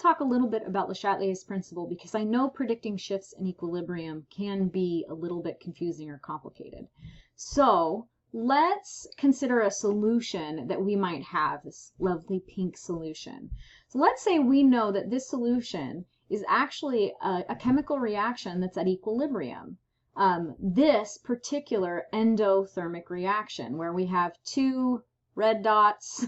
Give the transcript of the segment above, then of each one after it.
talk a little bit about Le Chatelier's principle because I know predicting shifts in equilibrium can be a little bit confusing or complicated. So let's consider a solution that we might have, this lovely pink solution. So let's say we know that this solution is actually a chemical reaction that's at equilibrium. This particular endothermic reaction where we have two red dots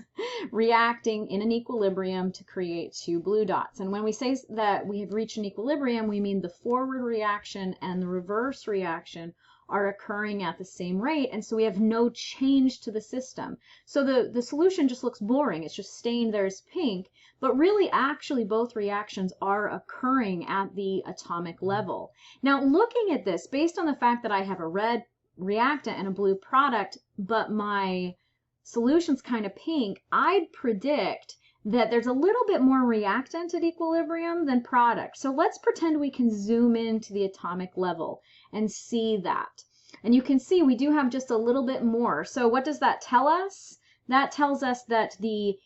reacting in an equilibrium to create two blue dots. And when we say that we have reached an equilibrium, we mean the forward reaction and the reverse reaction are occurring at the same rate, and so we have no change to the system. So the solution just looks boring. It's just stained there as pink, but really actually both reactions are occurring at the atomic level. Now looking at this, based on the fact that I have a red reactant and a blue product, but my solution's kind of pink, I'd predict that there's a little bit more reactant at equilibrium than product. So let's pretend we can zoom into the atomic level and see that. And you can see we do have just a little bit more. So what does that tell us? That tells us that the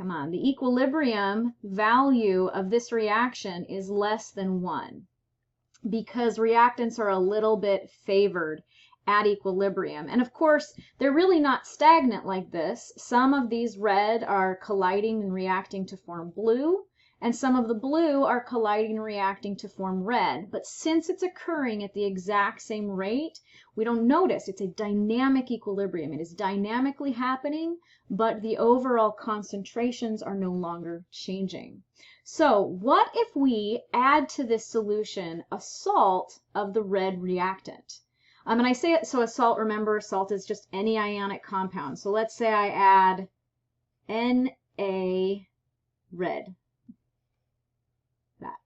equilibrium value of this reaction is less than 1 because reactants are a little bit favored at equilibrium. And of course, they're really not stagnant like this. Some of these red are colliding and reacting to form blue, and some of the blue are colliding and reacting to form red. But since it's occurring at the exact same rate, we don't notice. It's a dynamic equilibrium. It is dynamically happening, but the overall concentrations are no longer changing. So what if we add to this solution a salt of the red reactant? And I say it, so a salt, remember, salt is just any ionic compound. So let's say I add Na red, that,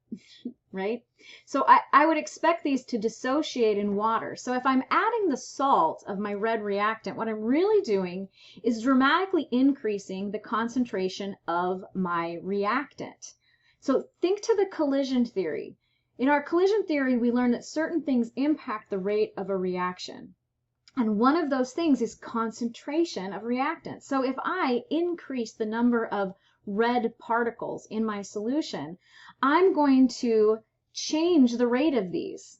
right? So I would expect these to dissociate in water. So if I'm adding the salt of my red reactant, what I'm really doing is dramatically increasing the concentration of my reactant. So think to the collision theory. In our collision theory, we learn that certain things impact the rate of a reaction. And one of those things is concentration of reactants. So if I increase the number of red particles in my solution, I'm going to change the rate of these.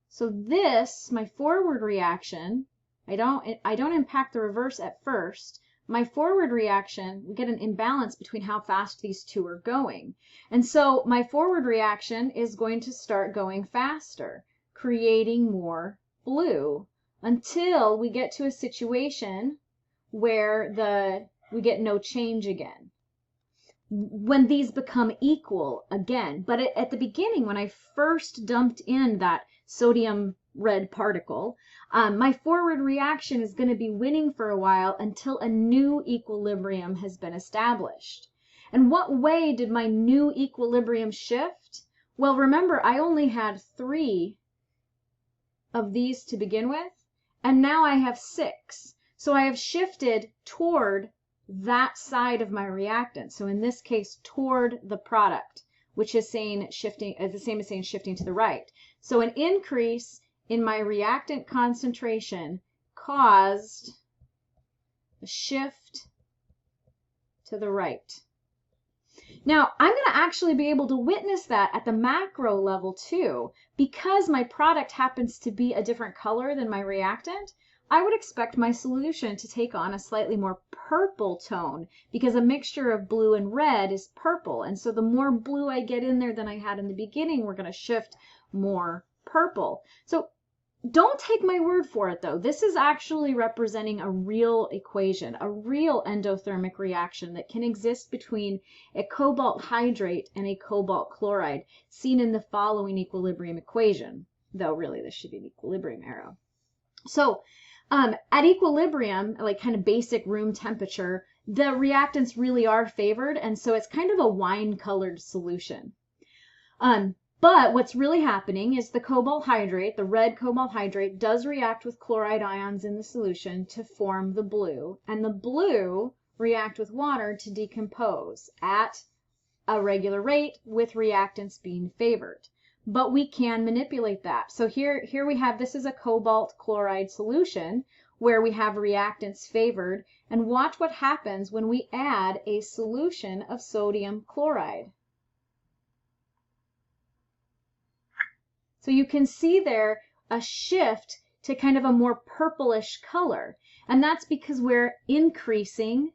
So this, my forward reaction, I don't impact the reverse at first. My forward reaction, we get an imbalance between how fast these two are going. And so my forward reaction is going to start going faster, creating more blue until we get to a situation where we get no change again. When these become equal again. But at the beginning, when I first dumped in that sodium red particle, my forward reaction is going to be winning for a while until a new equilibrium has been established. And what way did my new equilibrium shift? Well, remember, I only had 3 of these to begin with, and now I have 6. So I have shifted toward that side of my reactant. So in this case, toward the product, which is saying shifting, the same as saying shifting to the right. So an increase in my reactant concentration caused a shift to the right. Now, I'm going to actually be able to witness that at the macro level too. Because my product happens to be a different color than my reactant, I would expect my solution to take on a slightly more purple tone because a mixture of blue and red is purple. And so the more blue I get in there than I had in the beginning, we're going to shift more purple. So don't take my word for it though. This is actually representing a real equation, a real endothermic reaction that can exist between a cobalt hydrate and a cobalt chloride, seen in the following equilibrium equation, though really this should be an equilibrium arrow. So at equilibrium, like kind of basic room temperature, the reactants really are favored, and so it's kind of a wine-colored solution. But what's really happening is the cobalt hydrate, the red cobalt hydrate, does react with chloride ions in the solution to form the blue, and the blue react with water to decompose at a regular rate with reactants being favored. But we can manipulate that. So here we have, this is a cobalt chloride solution where we have reactants favored, and watch what happens when we add a solution of sodium chloride. So you can see there a shift to kind of a more purplish color. And that's because we're increasing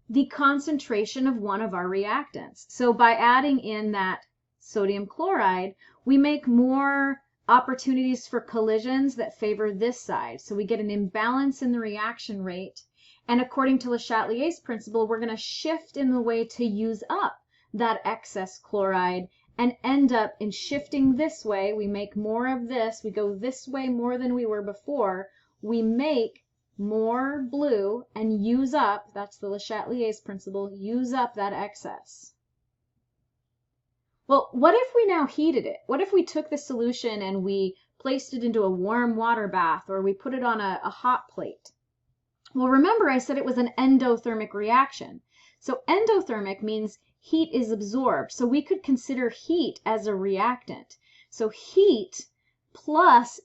the concentration of one of our reactants. So by adding in that sodium chloride, we make more opportunities for collisions that favor this side. So we get an imbalance in the reaction rate. And according to Le Chatelier's principle, we're going to shift in the way to use up that excess chloride and end up in shifting this way. We make more of this. We go this way more than we were before. We make more blue and use up, that's the Le Chatelier's principle, use up that excess. Well, what if we now heated it? What if we took the solution and we placed it into a warm water bath, or we put it on a hot plate? Well, remember I said it was an endothermic reaction. So endothermic means heat is absorbed. So we could consider heat as a reactant. So heat plus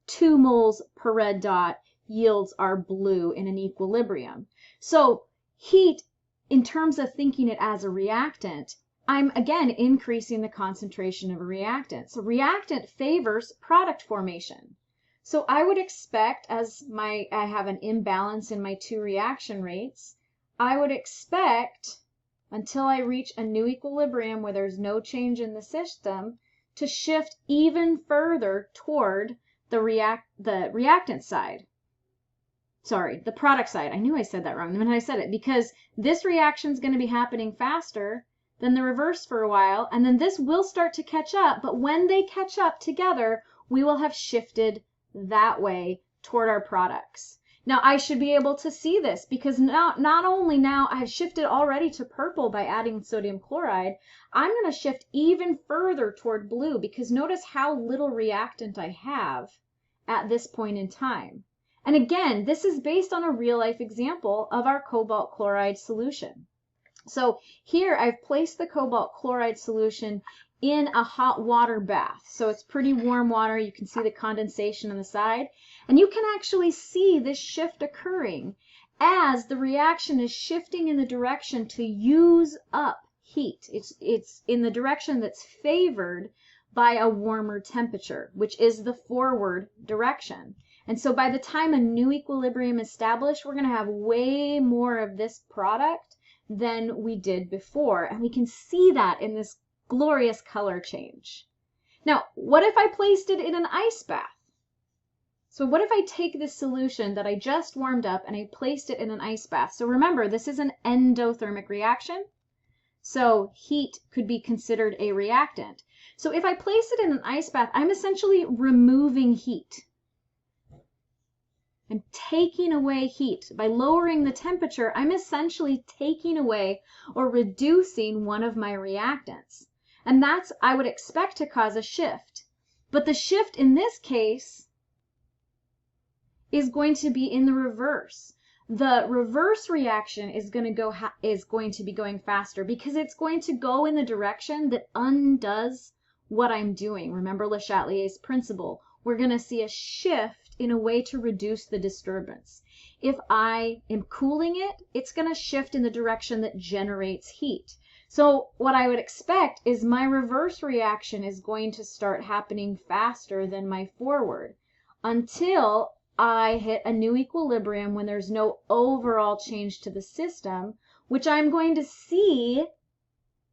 2 moles per red dot yields our blue in an equilibrium. So heat, in terms of thinking it as a reactant, I'm again increasing the concentration of a reactant. So reactant favors product formation. So I would expect, as I have an imbalance in my two reaction rates, I would expect, until I reach a new equilibrium where there's no change in the system, to shift even further toward the reactant side. Sorry, the product side. I knew I said that wrong when I said it, because this reaction is going to be happening faster than the reverse for a while, and then this will start to catch up, but when they catch up together, we will have shifted that way toward our products. Now, I should be able to see this because not only now I've shifted already to purple by adding sodium chloride, I'm going to shift even further toward blue because notice how little reactant I have at this point in time. And again, this is based on a real-life example of our cobalt chloride solution. So here I've placed the cobalt chloride solution in a hot water bath. So it's pretty warm water. You can see the condensation on the side. And you can actually see this shift occurring as the reaction is shifting in the direction to use up heat. It's in the direction that's favored by a warmer temperature, which is the forward direction. And so by the time a new equilibrium is established, we're going to have way more of this product than we did before. And we can see that in this glorious color change. Now, what if I placed it in an ice bath? So what if I take this solution that I just warmed up and I placed it in an ice bath? So remember, this is an endothermic reaction. So heat could be considered a reactant. So if I place it in an ice bath, I'm essentially removing heat. I'm taking away heat. By lowering the temperature, I'm essentially taking away or reducing one of my reactants. And that's, I would expect, to cause a shift. But the shift in this case is going to be in the reverse. The reverse reaction is going to be going faster because it's going to go in the direction that undoes what I'm doing. Remember Le Chatelier's principle. We're going to see a shift in a way to reduce the disturbance. If I am cooling it, it's going to shift in the direction that generates heat. So what I would expect is my reverse reaction is going to start happening faster than my forward until I hit a new equilibrium when there's no overall change to the system, which I'm going to see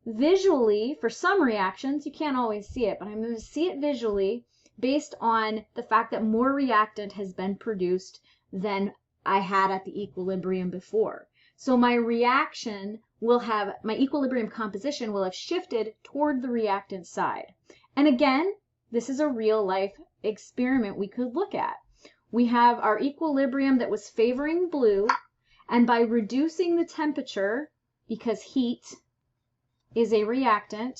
visually for some reactions. You can't always see it, but I'm going to see it visually based on the fact that more reactant has been produced than I had at the equilibrium before. So my reaction will have, my equilibrium composition will have shifted toward the reactant side. And again, this is a real life experiment we could look at. We have our equilibrium that was favoring blue, and by reducing the temperature, because heat is a reactant,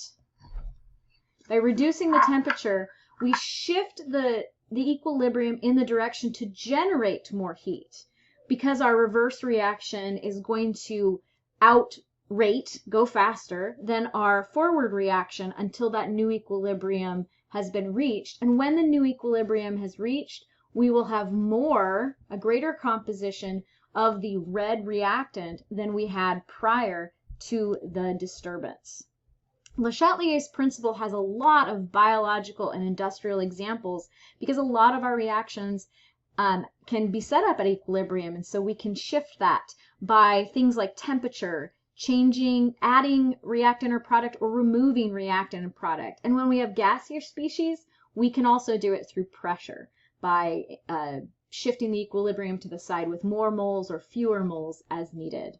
by reducing the temperature, we shift the equilibrium in the direction to generate more heat because our reverse reaction is going to go faster than our forward reaction until that new equilibrium has been reached. And when the new equilibrium has reached, we will have a greater composition of the red reactant than we had prior to the disturbance. Le Chatelier's principle has a lot of biological and industrial examples because a lot of our reactions can be set up at equilibrium, and so we can shift that by things like temperature, changing, adding reactant or product, or removing reactant and product. And when we have gaseous species, we can also do it through pressure by shifting the equilibrium to the side with more moles or fewer moles as needed.